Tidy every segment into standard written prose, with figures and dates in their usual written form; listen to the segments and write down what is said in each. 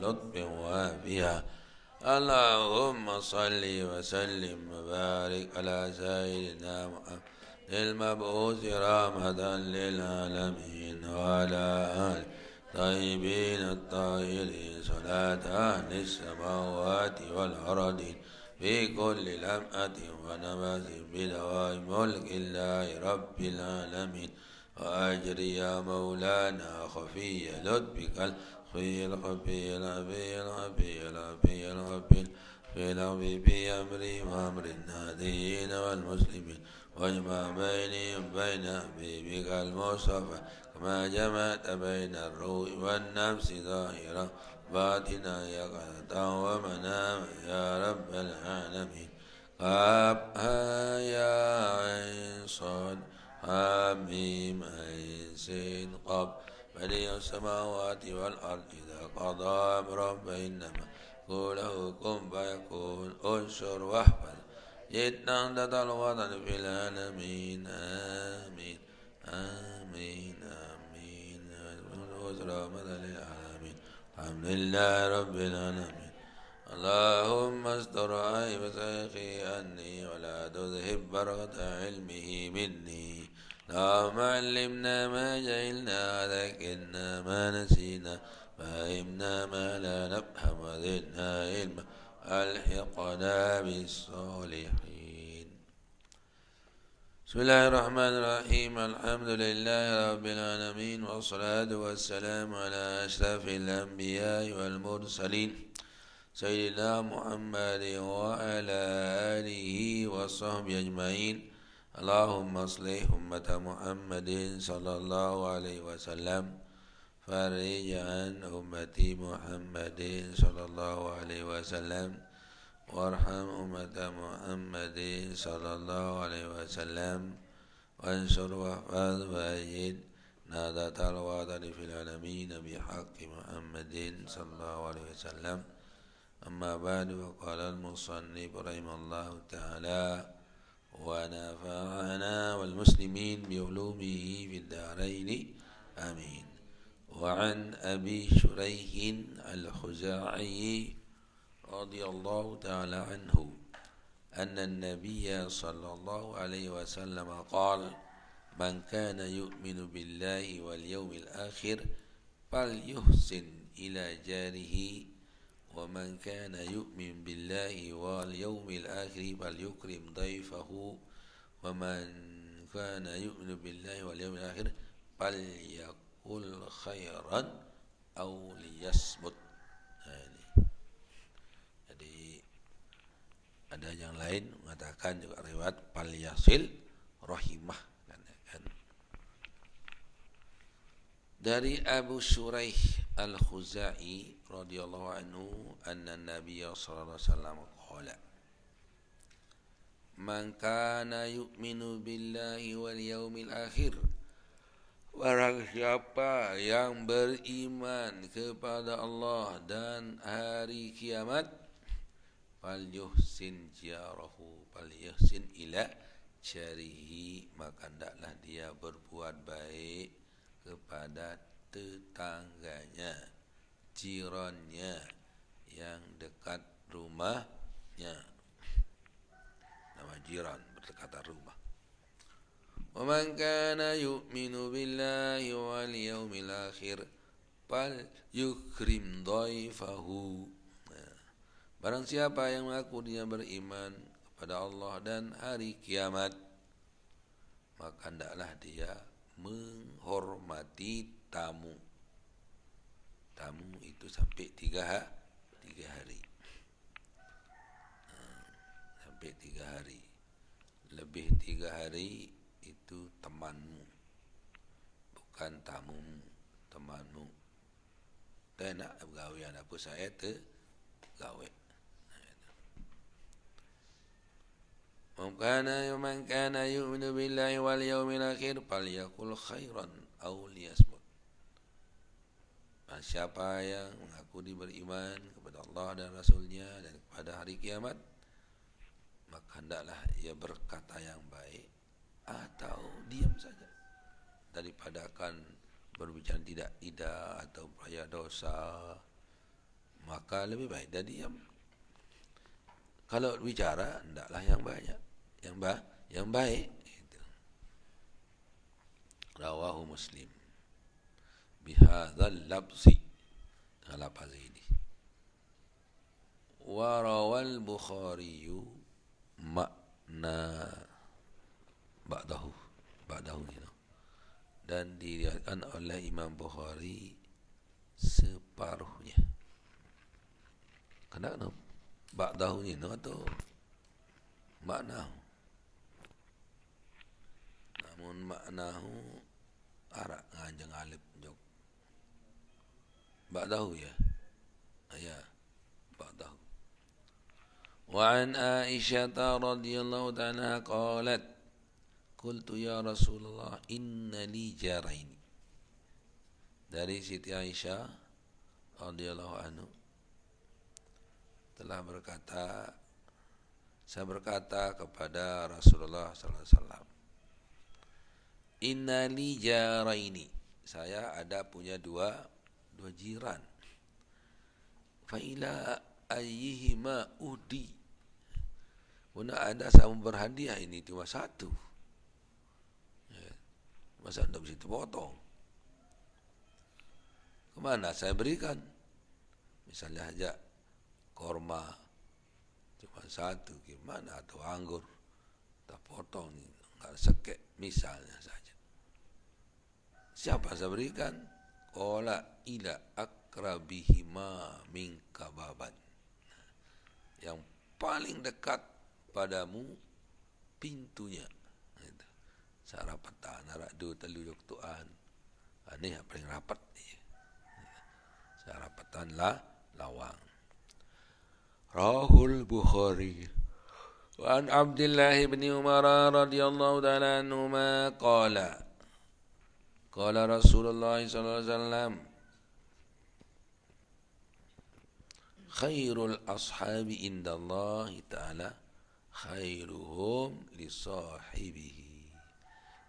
لطف وافيا. اللهم صل وسلم وبارك على سيدنا محمد المبعوث رحمة للعالمين وعلى آله الطيبين الطاهرين صلاة أهل السماوات والأرضين في كل لمحة ونفس بدوام ملك الله رب العالمين. وأجر يا مولانا خفي لطفك الخفي الخفي الخفي الخفي الخفي الخفي في الخفي في أمري وأمر النادين والمسلمين واجمع بيني وبين حبيبك المصطفى كما جمعت بين الروح والنفس ظاهرا باطنا يقظة ومناما يا رب العالمين. قابها يا عين صاد حميم عين سين قاب بديع السماوات والأرض إذا قضى أمرا فإنما قوله كن فيكون انشر واحفظ جئنا عدد الوطن في العالمين. آمين آمين آمين. وسلامة للعالمين. الحمد لله رب العالمين. اللهم استر عيب شيخي عني ولا تذهب بركة علمه مني. اللهم علمنا ما جهلنا وذكرنا ما نسينا فهمنا ما لا نفهم وزدنا علما ألحقنا بالصالحين. بسم الله الرحمن الرحيم. الحمد لله رب العالمين والصلاة والسلام على أشرف الأنبياء والمرسلين سيدنا محمد وعلى آله وصحبه أجمعين. اللهم اصلح أمة محمد صلى الله عليه وسلم فرج عن أمة محمد صلى الله عليه وسلم وارحم أمة محمد صلى الله عليه وسلم وانصر واحفظ وأيد نهضة الوطن في العالمين بحق محمد صلى الله عليه وسلم. أما بعد فقال المصنف رحمه الله تعالى ونفعنا والمسلمين بعلومه في الدارين آمين. وعن أبي شريح الخزاعي رضي الله تعالى عنه أن النبي صلى الله عليه وسلم قال من كان يؤمن بالله واليوم الآخر فليحسن إلى جاره ومن كان يؤمن بالله واليوم الآخر فليكرم ضيفه ومن كان يؤمن بالله واليوم الآخر فليقل خيرا أو ليصمت. Jadi ada yang lain mengatakan juga riwayat falyasil rahimah kan. Dari Abu Shuraih Al-Khuzai radhiyallahu anhu anna Nabiy sallallahu alaihi wasallam qala man kana yu'minu billahi wal yawmil akhir, barang siapa yang beriman kepada Allah dan hari kiamat, falyuhsin jarahu, falyuhsin ila jarihi, maka hendaklah dia berbuat baik kepada tetangganya, jirannya yang dekat rumahnya. Nama jiran berdekatan rumah. Wa man kana yu'minu billahi wal yawmil akhir fal yukrim dhaifahu. Barang siapa yang mengaku dia beriman kepada Allah dan hari kiamat, maka hendaklah dia menghormati tamu. Tamu itu sampai 3 hari. Sampai 3 hari. Lebih 3 hari itu temanmu, bukan tamumu, temanmu. Dan nak bergawean apa saya gawe. Man kana yu'minu billahi wal yawmil akhir falyaqul khairan aw liyasmut. Siapa yang mengaku beriman kepada Allah dan Rasulnya dan kepada hari kiamat, maka hendaklah ia berkata yang baik atau diam saja, daripada akan berbicara tidak atau peraya dosa, maka lebih baik dia diam. Kalau bicara, hendaklah yang banyak, yang baik. Gitu. Rawahu Muslim bihadzal labsi, dengan lafaz ini. Wa rawal Bukhari makna ba'dahu ini. Dan diriwayatkan oleh Imam Bukhari separuhnya. Kenapa? Ba'dahu ni atau maknahu. Namun maknahu arak nganjeng alif jok. Ba'dahu ya. Ya, ba'dahu. Wa an Aisyah radhiyallahu ta'ala qalat qultu ya Rasulullah inna li jaraini. Dari Siti Aisyah radhiyallahu anhu telah berkata, saya berkata kepada Rasulullah sallallahu alaihi wasallam, inna li jaraini, saya ada punya dua jiran. Fa ila ayyihima udi, mana ada sama berhadiah, ini cuma satu. Masa anda bisa potong? Kemana saya berikan? Misalnya aja korma cuma satu, gimana, atau anggur tak potong, nggak sekek misalnya saja. Siapa saya berikan? Qala ila akrabihima min kababan, yang paling dekat padamu pintunya. Saya rapatan, narak du telu jok tuan. Ini yang paling rapat. Saya rapatan lawang. Rahul Bukhari. Wa an Abdullah bin Umar radhiyallahu ta'ala anhuma qala Rasulullah sallallahu alaihi wasallam khairul ashabi indallahi ta'ala khairuhum li sahibihi.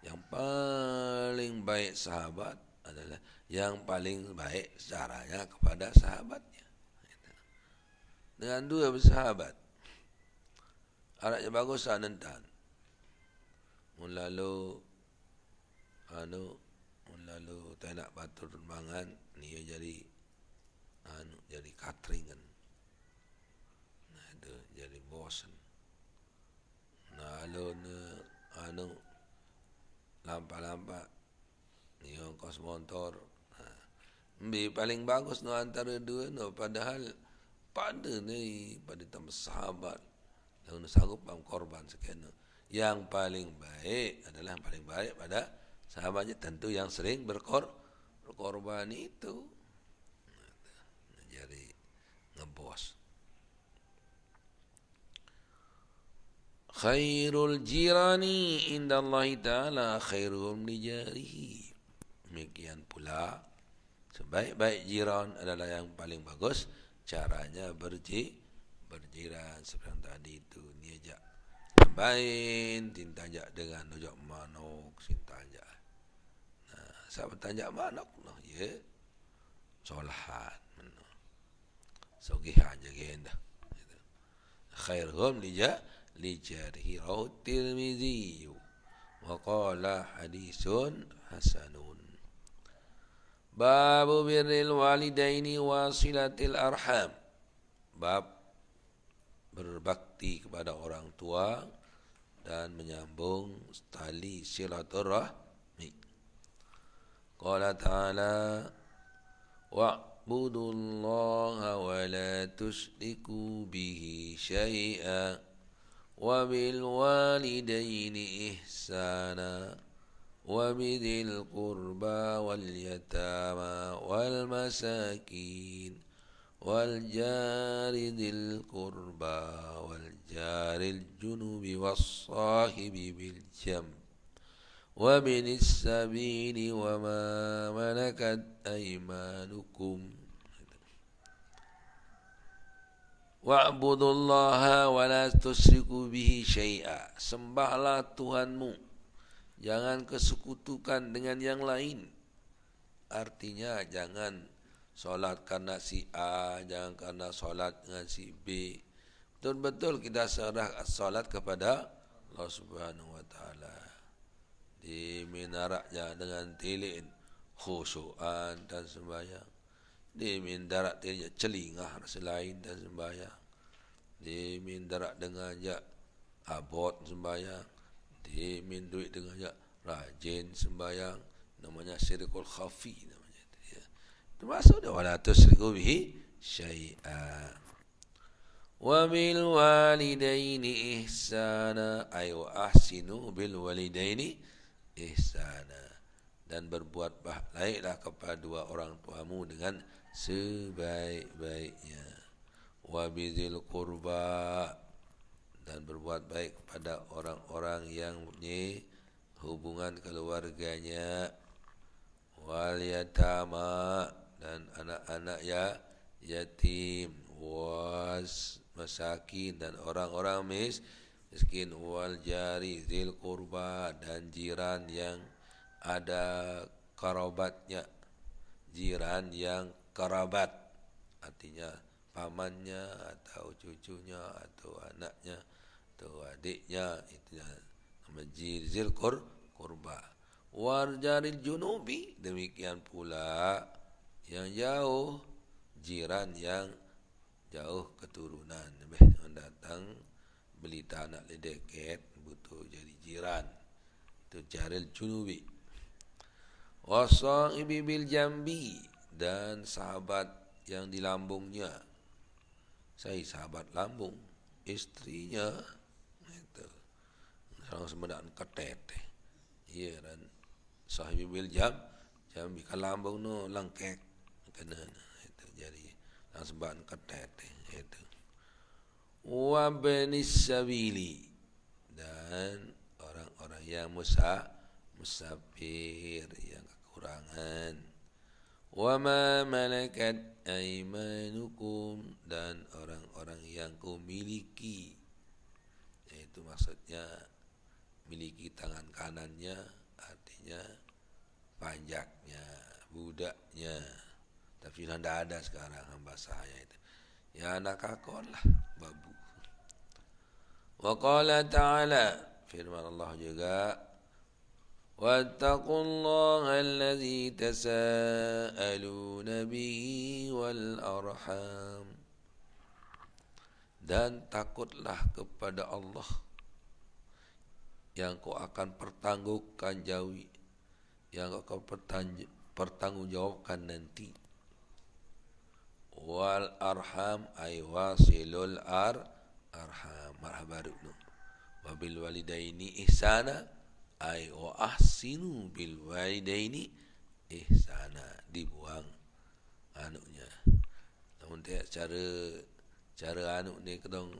Yang paling baik sahabat adalah yang paling baik caranya kepada sahabatnya. Dengan dua bersahabat, araknya bagus nantan. Mulalu tak nak batur mangan, ni jadi jadi cateringan. Nah itu jadi bosan. Nah lampak-lampak ni ongkos motor. Paling bagus no antara dua no, padahal pada tambah sahabat yang sanggup korban sekian. Yang paling baik adalah yang paling baik pada sahabatnya, tentu yang sering berkorban itu. Jadi ngebos. Khairul jirani indallahi ta'ala khairuhum li jarihi. Demikian pula sebaik-baik jiran adalah yang paling bagus caranya berjiran. Seperti yang tadi itu, ni ajak tambahin tintajak dengan ujak manok sintajak. Nah, saya bertanjak manok noh, ya solahan sogih aja genda. Khairuhum li jarihi rawahu Tirmizi wa qala hadisun hasanun. Babu birril walidaini wa silatil arham. Bab berbakti kepada orang tua dan menyambung tali silaturahmi. Qala ta'ala wa'budullaha wa la tusyriku bihi syai'a wa bil walidaini ihsana wa bidil qurba wal yatama wal masakin wal jari dil qurba wal jaril junubi was sahibi bil jam wa binis sabili wa ma malakat aymanukum. Wa'budullaha wa la tusyriku bihi syai'a. Sembahlah Tuhanmu, jangan kesekutukan dengan yang lain. Artinya jangan solat karena si A, jangan karena solat dengan si B. Betul-betul kita serah solat kepada Allah Subhanahu wa taala. Di minaraknya dengan tilin khusyuan dan sembahyang. Di minarak dia celingah selain dan sembahyang. Di minarak dengan ya abot sembahyang. Di min duit dengan ya rajin sembahyang. Namanya syirkul khafi namanya itu ya. Termasuk dia wala tusyriku bihi syai'a. Wa bil walidaini ihsana ay wa ahsinu bil walidaini ihsana, dan berbuat baiklah kepada dua orang tuamu dengan sebaik-baiknya. Wa bizil qurba, dan berbuat baik kepada orang-orang yang punya hubungan keluarganya. Wal yatama, dan anak-anak yatim. Was masakin, dan orang-orang miskin. Wal jari zil qurba, dan jiran yang ada kerabatnya. Jiran yang kerabat, artinya pamannya atau cucunya atau anaknya atau adiknya, itu nama zil qurba. War jaril junubi, demikian pula yang jauh, jiran yang jauh keturunan, datang beli tanah dekat butuh jadi jiran, itu jaril junubi. Wasahibi bil jambi, dan sahabat yang di lambungnya. Saya sahabat lambung, istrinya itu orang semedaan ketet. Iya, dan sahibi bil jambi, kan lambung no lengkek kena itu jadi langsung bahan ketet itu. Wa banis sabili, dan orang-orang yang musafir yang kekurangan. Wa ma malakat aymanukum, dan orang-orang yang kau miliki, yaitu maksudnya miliki tangan kanannya, artinya pajaknya, budaknya. Tapi sudah tidak ada sekarang bahasa saya itu. Ya anak kakon lah, babu. Wa qala ta'ala, firman Allah juga, wattaqullaha allazi tasaaluna bihi wal arham, dan takutlah kepada Allah yang kau akan pertanggungjawabkan nanti. Wal arham ay wasilul arham, marhabaru no. Wabil walidaini ihsana ay wa ahsinu bil walidaini ihsana, dibuang anunya. Namun dia cara anu ni kedong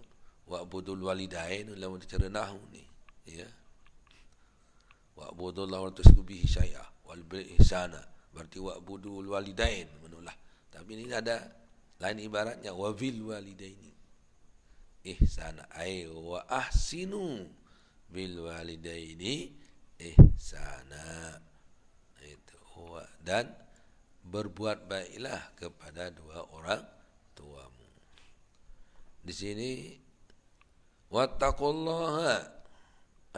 wa'budul walidain, lamun cara nahwu ni ya. Wa'budullah wa tusku bihi syai'a wal bil ihsana, berarti wa'budul walidain menulah. Tapi ini ada lain ibaratnya, wa bil walidaini ihsana ay wa ahsinu bil walidaini ihsana, itu. Dan berbuat baiklah kepada dua orang tuamu. Di sini wattaqullaha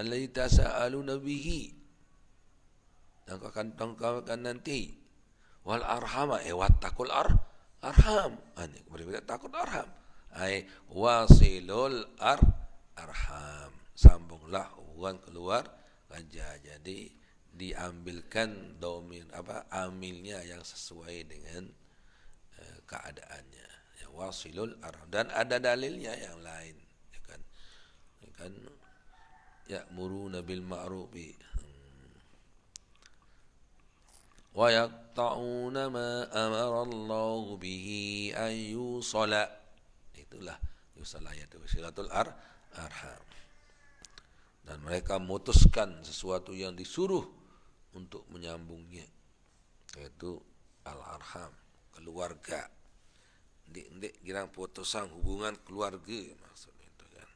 allazi tasaaluna bihi, yang akan tangkakan nanti. Wal arhama wattaqul arham, ani berbeda takut arham ai wasilul arham, sambunglah hubungan keluar raja. Jadi diambilkan domir amilnya yang sesuai dengan keadaannya ya, wasilul arham. Dan ada dalilnya yang lain ya kan ya'muruna bil ma'rufi wa yaqta'una ma amara Allah bihi an yusala, itulah yusala yaitu silatul arham. Dan mereka memutuskan sesuatu yang disuruh untuk menyambungnya, yaitu al-arham, keluarga. Ndik girang putusan hubungan keluarga maksudnya itu kan.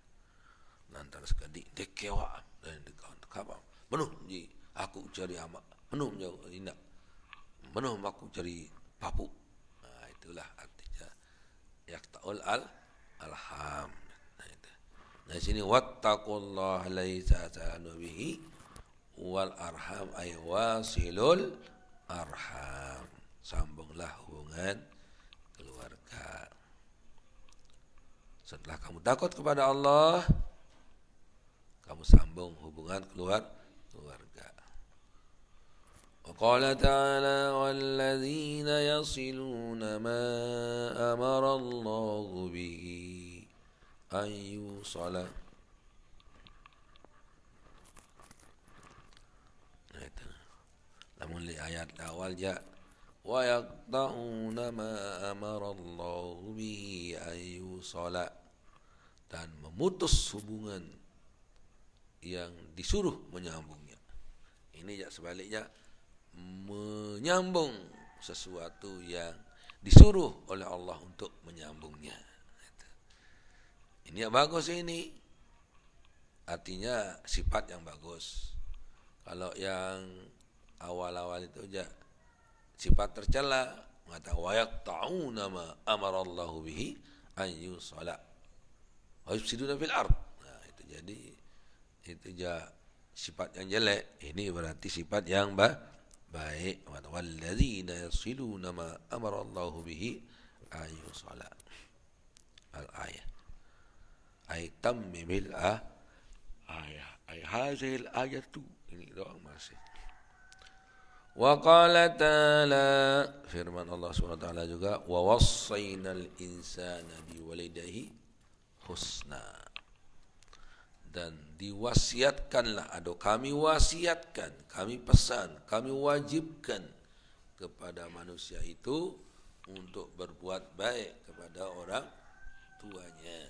Nanti sekali dek kewa dan dekat kapal. Penuh ji aku cari amak, penuh jauh indak. Penuh aku cari papu. itulah artinya yaqta'ul arham. Nah itu. Nah sini wattaqullaha laisa ta'anu bihi wal arham ay wasilul arham. Sambunglah hubungan keluarga. Setelah kamu takut kepada Allah, kamu sambung hubungan keluarga. Wa qala ta'ala walladzina yasiluna ma amara Allahu bihi an yusala. Nah itu. Namun di ayat awal ya wa yaqta'una ma amara Allahu bihi an yusala, dan memutus hubungan yang disuruh menyambungnya. Ini ya sebaliknya, menyambung sesuatu yang disuruh oleh Allah untuk menyambungnya. Ini yang bagus ini. Artinya sifat yang bagus. Kalau yang awal-awal itu aja sifat tercela, mengatakan wa yaqta'una ma amarallahu bihi an yusala wa yufsiduna fil ard. Nah, itu jadi itu aja sifat yang jelek. Ini berarti sifat yang baik. Walladzina yasiluna ma amarallahu bihi an yusala. Al-ayah. Ay tammimil ayah. Ay hazil ayatu. Ini doang masih. Wa qala ta'ala, firman Allah SWT juga, wa wassaynal insana biwalidayhi husna, dan diwasiatkanlah, atau kami wasiatkan, kami pesan, kami wajibkan kepada manusia itu untuk berbuat baik kepada orang tuanya.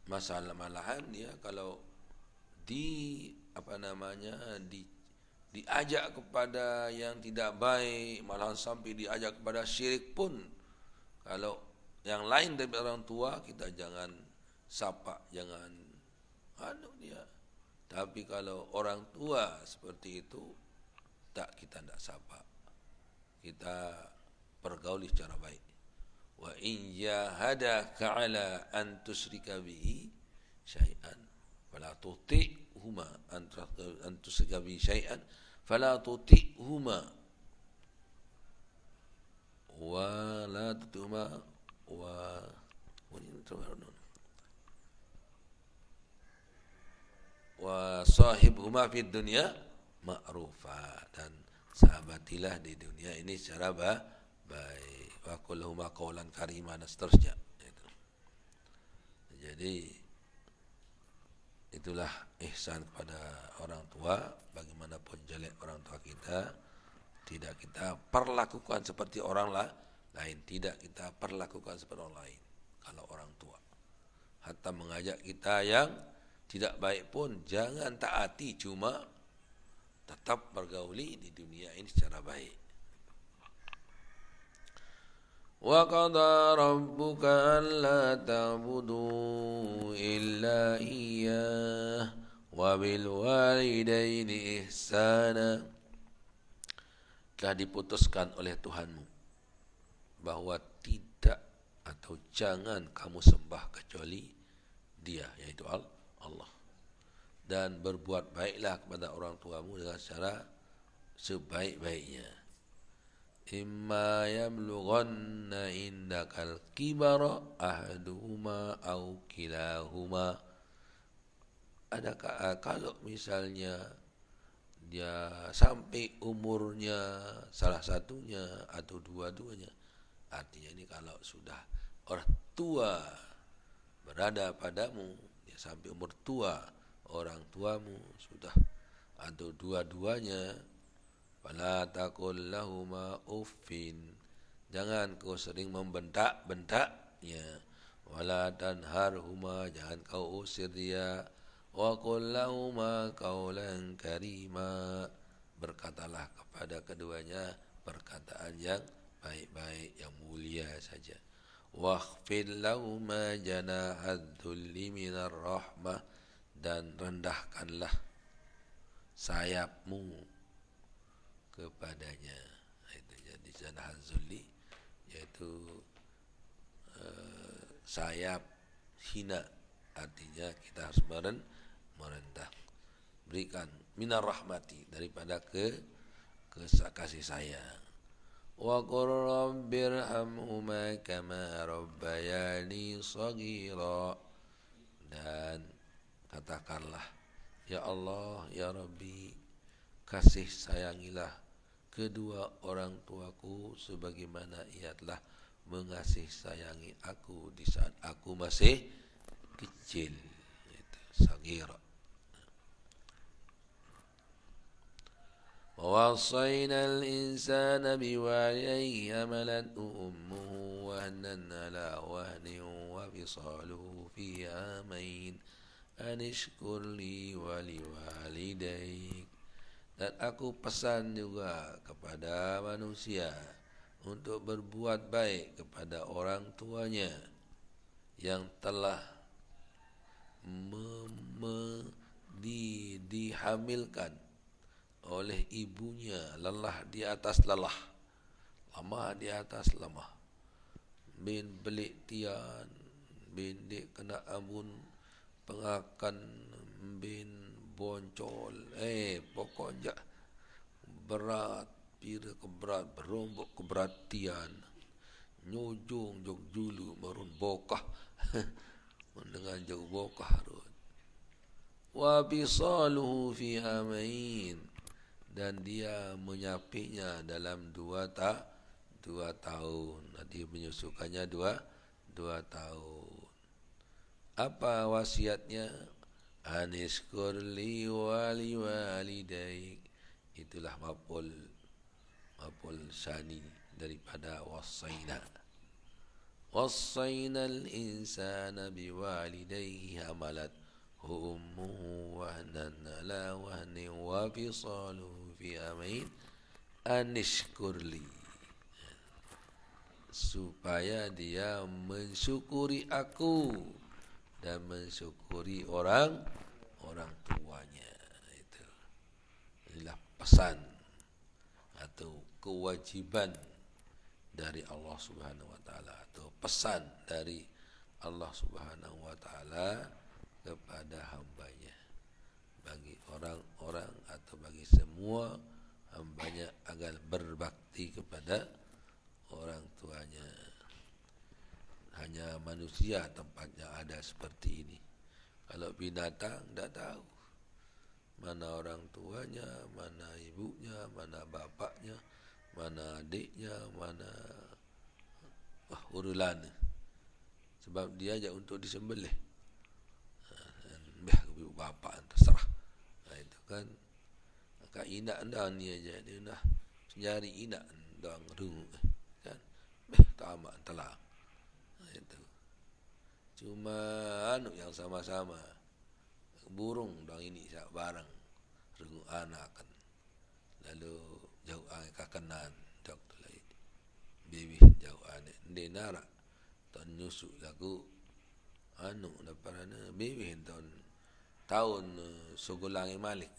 Malahan ya, kalau diajak kepada yang tidak baik, malahan sampai diajak kepada syirik pun, kalau yang lain dari orang tua kita jangan sapa, jangan dia. Tapi kalau orang tua seperti itu, kita tidak sapa, kita pergauli secara baik. Wa in jahadaka ala an tusyrika bihi syai'an fala tuti'huma, an tusyrika bihi syai'an fala tuti'huma wa la tuti'huma wa sahibhuma fid dunya ma'rufa, dan sahabatilah di dunia ini secara baik. Wa qul lahuma qawlan karima, dan seterusnya. Jadi itulah ihsan kepada orang tua. Bagaimanapun jelek orang tua kita, tidak kita perlakukan seperti orang lain, tidak kita perlakukan seperti orang lain. Kalau orang tua hatta mengajak kita yang tidak baik pun jangan taati, cuma tetap bergauli di dunia ini secara baik. Wa qada rabbuka alla ta'budu illa iyyah wa bil walidaini ihsana. Telah diputuskan oleh Tuhanmu bahwa tidak atau jangan kamu sembah kecuali Dia, yaitu Allah. Dan berbuat baiklah kepada orang tuamu dengan cara sebaik-baiknya. Imma yablughanna indakal kibara ahaduhuma au kilahuma. Adakah kalau misalnya dia sampai umurnya salah satunya atau dua-duanya, artinya ini kalau sudah orang tua berada padamu, dia sampai umur tua orang tuamu sudah atau dua-duanya, fala taqul lahuma uffin, jangan kau sering membentak-bentaknya, wala tanharhuma, jangan kau usir dia, wa qul lahuma qawlan karima, berkatalah kepada keduanya perkataan yang baik-baik, yang mulia saja. Wakhfid lahuma janahad dhulli minar rahmah, dan rendahkanlah sayapmu kepadanya. Itu jadi janahan zulli, yaitu sayap hina, artinya kita harus merendah. Berikan minar rahmati, daripada kasih sayang. Wa qur rabbirhamhuma kama rabbayani shaghira, dan katakanlah, ya Allah, ya Rabbi, kasih sayangilah kedua orang tuaku sebagaimana ia telah mengasih sayangi aku di saat aku masih kecil. Itu saghira. ووصينا الإنسان بوالديه حملته أمه وهنا على وهن وفصاله في عامين أن اشكر لي ولوالديك. Dan aku pesan juga kepada manusia untuk berbuat baik kepada orang tuanya yang telah dihamilkan oleh ibunya, lelah di atas lelah, lemah di atas lemah. Bin belik tian, bin dik kena abun pengakan, bin boncol, pokoknya berat, pira keberat, berombok keberatian, nyujung jog julu merun bokah, dengan jauh bokah rut. Wa bisaluhu fi amain, dan dia menyapinya dalam 2 tahun. Nanti menyusukannya 2 tahun. Apa wasiatnya? Anishkur li wali walidaik. Itulah maf'ul sani daripada wasaina. Wasainal insana biwalidayhi hamalat ummuhu wahnan ala wahnin wa fisaluhu fi amain anishkurli, supaya dia mensyukuri aku dan mensyukuri orang tuanya. Inilah pesan atau kewajiban dari Allah Subhanahu wa taala, atau pesan dari Allah Subhanahu wa taala kepada hambanya, bagi orang-orang atau bagi semua hambanya, agar berbakti kepada orang tuanya. Hanya manusia tempatnya ada seperti ini. Kalau binatang tidak tahu mana orang tuanya, mana ibunya, mana bapaknya, mana adiknya, mana urulannya. Sebab dia ajak untuk disembelih. Ibu bapa terserah. Itu kan kak inak dah ni aja, dia dah nyari inak dah ngerung kan. Tamak telah. Itu cuma yang sama-sama burung dah ini sak barang rengu anak kan. Lalu jauh kakanan jauh tu lain. Baby jauh anak denara ton nyusuk lagu depan baby tahun sugulangi malik.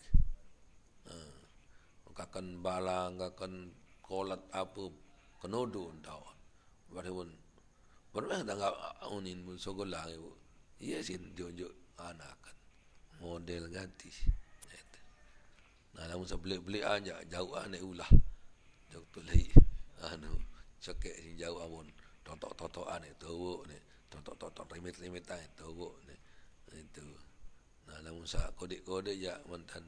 Kakan balang, kakan kolat apa kenodon tahun. Baru dah ngak unin pun sugulang ibu. Iya sih jonjok anak kan. Model ganti. Nah, namun sebeli-beli aja jauh anak ulah. Jauh tu lagi. Cekek sing jauh amun. Totok anak tu ni. Totok limit tu ni. Itu. Nah, namun sa kode-kode ya mantan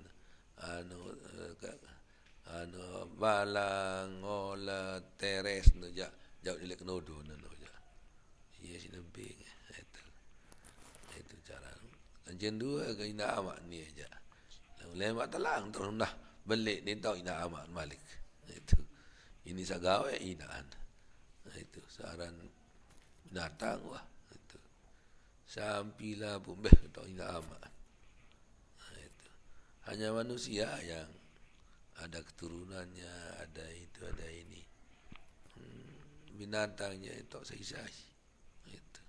balang ola teres no ja jauh dilek nodo no ja. Iya si nemping itu cara. Anjen dua ke ina amak ni aja. Lemak telang terus dah belik ni tau ina amak malik. Itu. Ini sagawe inaan. Itu saran binatang wah itu. Sampilah pun tau ina amak. Hanya manusia yang ada keturunannya, ada itu, ada ini. Binatangnya itu saya itu.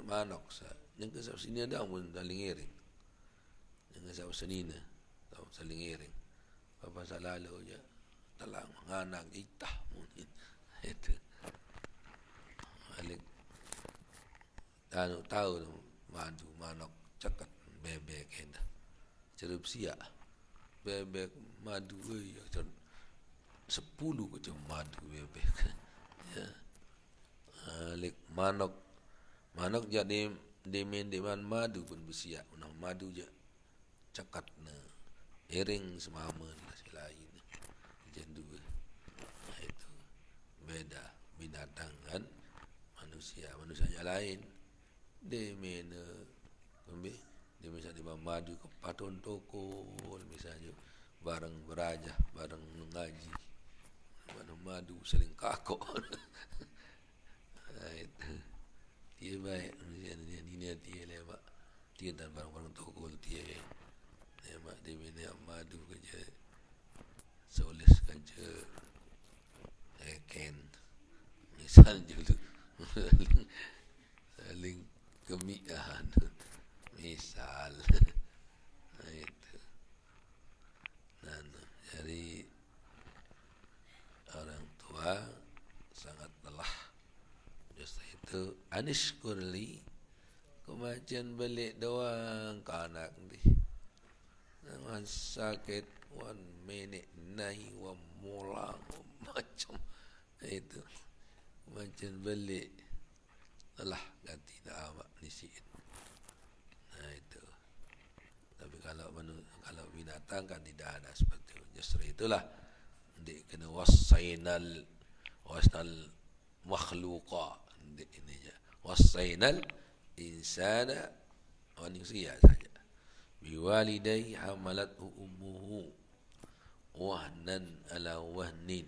Manok sa, yang kesap sini ada pun saling iring. Yang kesap sini tahu saling iring. Apa salalu je, telang nganak itah mungkin itu alik anu tahu madu manok cekat bebek kena cerup sia bebek madu ya 10 macam madu bebek ya alik manok jadi demen madu pun bersiap unang madu je cekat na iring semama lain jendu itu beda binatang kan manusianya lain demen dia misalnya di madu ke paton toko misalnya bareng berajah bareng ngaji bareng madu saling kakok itu dia baik ini dia lemak dia dan barang-barang toko dia lemak dia minyak madu kerja solis kerja ken misalnya tu saling kemiahan misal itu jadi orang tua sangat lelah justru itu anishkurli kemajuan balik doang ke anak ni dengan sakit 1 minit nahi wa mulang macam itu kemajuan balik lelah ganti dah awak nisiin itu tapi kalau binatang kan tidak ada seperti itu justru itulah dia kena wasainal makhluqa ini je wasainal insana manusia saja biwalidayhi hamalathu ummuhu wahnan ala wahnin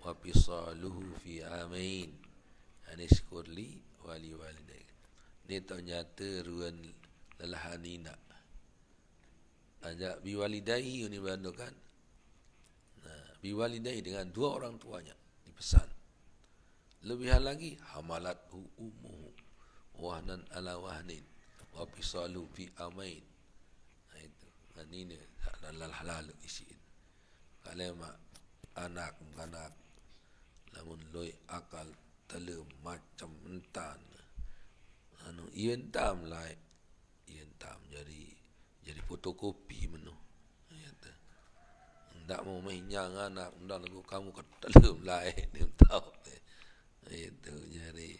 wa fisaluhu fi amain anishkur li wali walidayhi ni ternyata ruan lelahanina ajak biwalidayhi ini bandukan biwalidayhi dengan 2 orang tuanya dipesan lebihan lagi hamalathu ummuhu wahnan ala wahnin wa fisalu fi amain itu ini adalah halal isiin kalau anak namun loi akal telum macam entan anu ien tam jadi fotokopi menu ndak mau mainyang anak ndak lagu kamu ketelum lain dia tahu itu jadi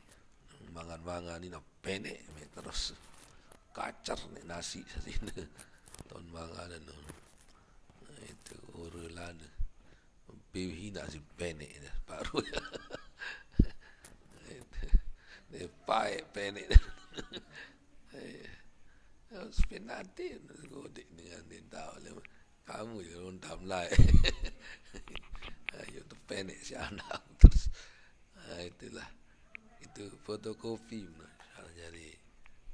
mangan ni nak pendek terus kacar ni nasi sini ton mangan itu urulan piwi nasi pendek baru itu pai pendek sebenarnya godik dengan dia tahu kamu je lontam lain ayo tu pendek si anak terus itulah itu fotokopi jadi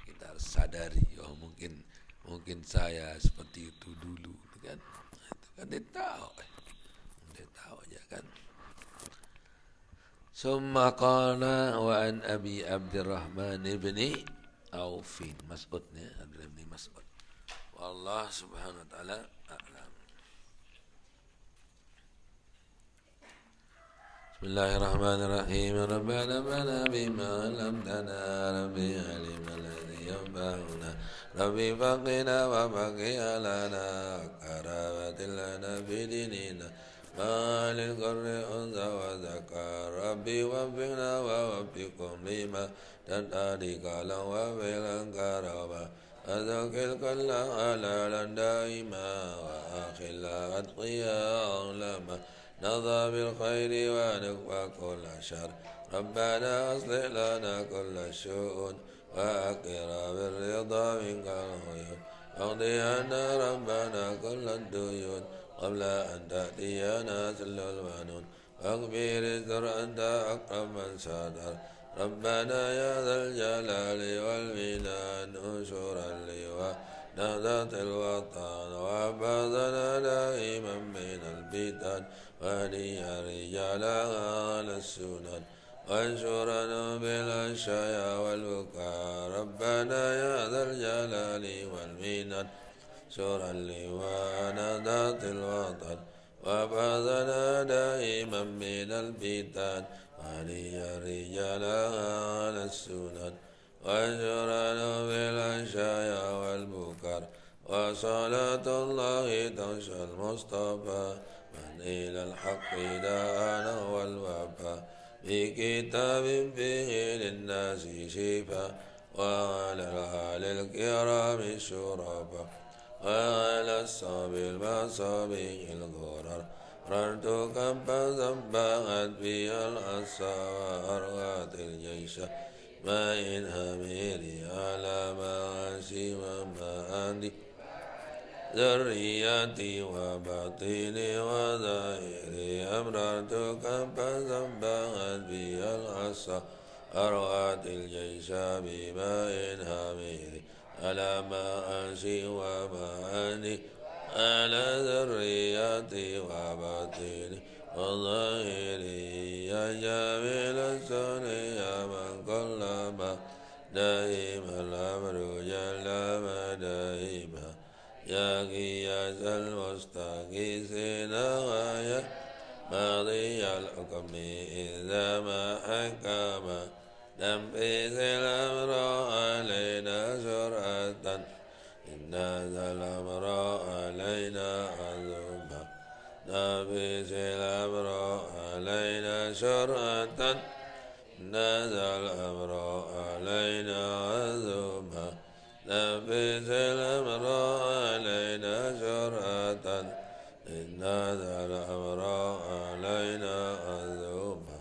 kita harus sadari oh mungkin saya seperti itu dulu kan itu kan dia tahu aja kan summa qala wa an abi abdurrahman ibni aufin Mas'udnya Abdullah bin Mas'ud wallah subhanahu wa ta'ala a'lam. Bismillahirrahmanirrahim rabbana bana bima lamtana rabbi alim alladhi yanfa'una rabbi faqina wa baqiya lana karabatil lana bidinina malil qurri unza wa zakar rabbi wafiqna wa wafiqum lima tadadi kalam wa bilan karaba azakil kallam alalan daima wa akhila atqiya lama نضى بالخير ونكفى كل شر ربنا أصلح لنا كل شؤون وأقنا بالرضا منك العيون اقضي عنا ربنا كل الديون قبل أن تأتينا سل المنون واغفر الذر أنت أقرب من صدر ربنا يا ذا الجلال والمنان انشر اللواء نهضة الوطن وحفظنا دائما من الفتن واهدي رجالها على السنن وانشرنا بالعشايا والبكاء ربنا يا ذا الجلال والمنن انشر اللواء نهضة الوطن وفضنا دائما من الفتن ولي الرجال على السنن واجرنا بالعشايا والبكر وصلاة الله تغشى المصطفى من إلى الحق دعانا والوفا بكتاب فيه للناس شفا وعلى الآل الكرام الشرفاء وعلى الصحب المصابيح الغرر ررت كبا زباغت بها الأسى وأروات الجيش ما إن هميري على معاشي ومعاني ذرياتي وباطني وظاهري أمررت كبا زباغت بها الأسى أروات الجيش بماء هميري على معاشي ومعاني على ذرياتي وباطني وظاهري يا جميل السن يا من كلما دائم الأمر جل ما دائما يا قياس المستغيثين ويا ماضي الحكم إذا ما حكم ننفذ الأمر علينا سرعة إن ذا الأمر علينا عذوبا ننفذ الأمر علينا سرعة إن ذا الأمر علينا عذوبا ننفذ الأمر علينا سرعة إن ذا الأمر علينا عذوبا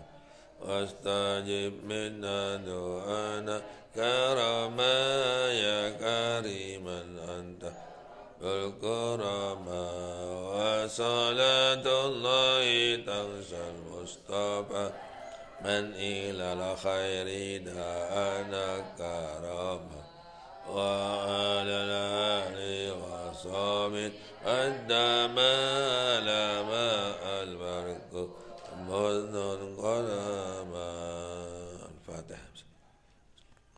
واستجب منا دعانا كرما يا كريما أنت بالكرما وصلاة الله تغشى المصطفى من إلى الخير دعانا كرما وعلى الآل وصحبه الدما لما البرق مذن قلما الفاتحة.